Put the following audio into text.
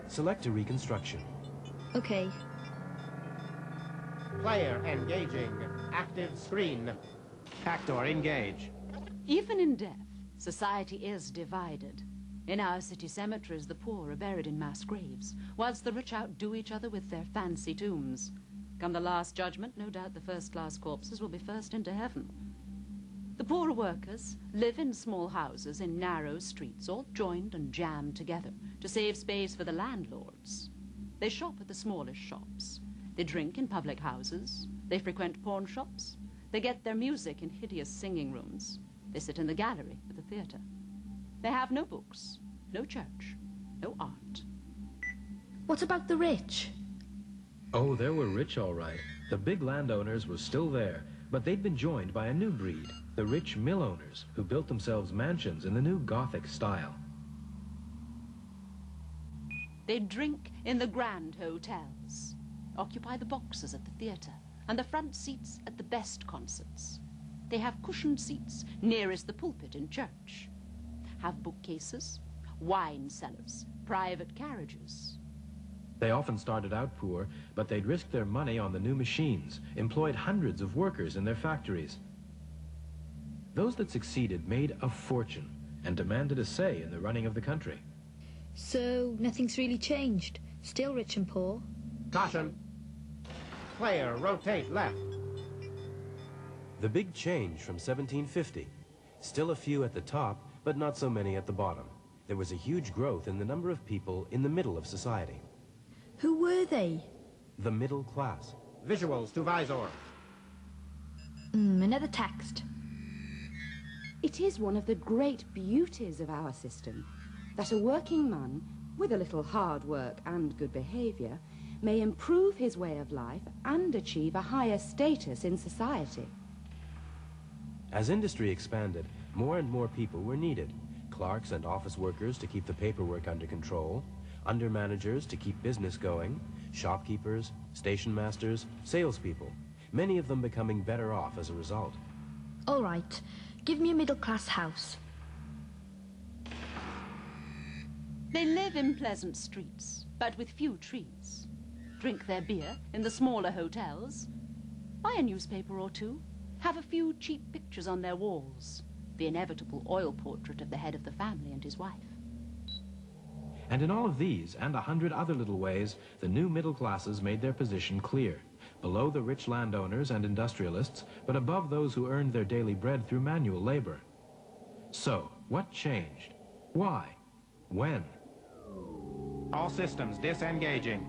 Select a reconstruction. Okay. Player engaging. Active screen. Actor engage. Even in death, society is divided. In our city cemeteries, the poor are buried in mass graves, whilst the rich outdo each other with their fancy tombs. Come the last judgment, no doubt the first-class corpses will be first into heaven. The poorer workers live in small houses in narrow streets, all joined and jammed together to save space for the landlords. They shop at the smallest shops. They drink in public houses. They frequent pawn shops. They get their music in hideous singing rooms. They sit in the gallery at the theatre. They have no books, no church, no art. What about the rich? Oh, there were rich, all right. The big landowners were still there, but they'd been joined by a new breed, the rich mill owners, who built themselves mansions in the new Gothic style. They drink in the grand hotels, occupy the boxes at the theatre, and the front seats at the best concerts. They have cushioned seats nearest the pulpit in church, have bookcases, wine cellars, private carriages. They often started out poor, but they'd risked their money on the new machines, employed hundreds of workers in their factories. Those that succeeded made a fortune and demanded a say in the running of the country. So nothing's really changed? Still rich and poor? Caution. Player rotate left. The big change from 1750. Still a few at the top, but not so many at the bottom. There was a huge growth in the number of people in the middle of society. Who were they? The middle class. Visuals to visor. Another text. It is one of the great beauties of our system that a working man, with a little hard work and good behavior, may improve his way of life and achieve a higher status in society. As industry expanded, more and more people were needed. Clerks and office workers to keep the paperwork under control, under-managers to keep business going, shopkeepers, station masters, salespeople, many of them becoming better off as a result. All right, give me a middle-class house. They live in pleasant streets, but with few trees. Drink their beer in the smaller hotels. Buy a newspaper or two. Have a few cheap pictures on their walls. The inevitable oil portrait of the head of the family and his wife. And in all of these, and 100 other little ways, the new middle classes made their position clear. Below the rich landowners and industrialists, but above those who earned their daily bread through manual labor. So, what changed? Why? When? All systems disengaging.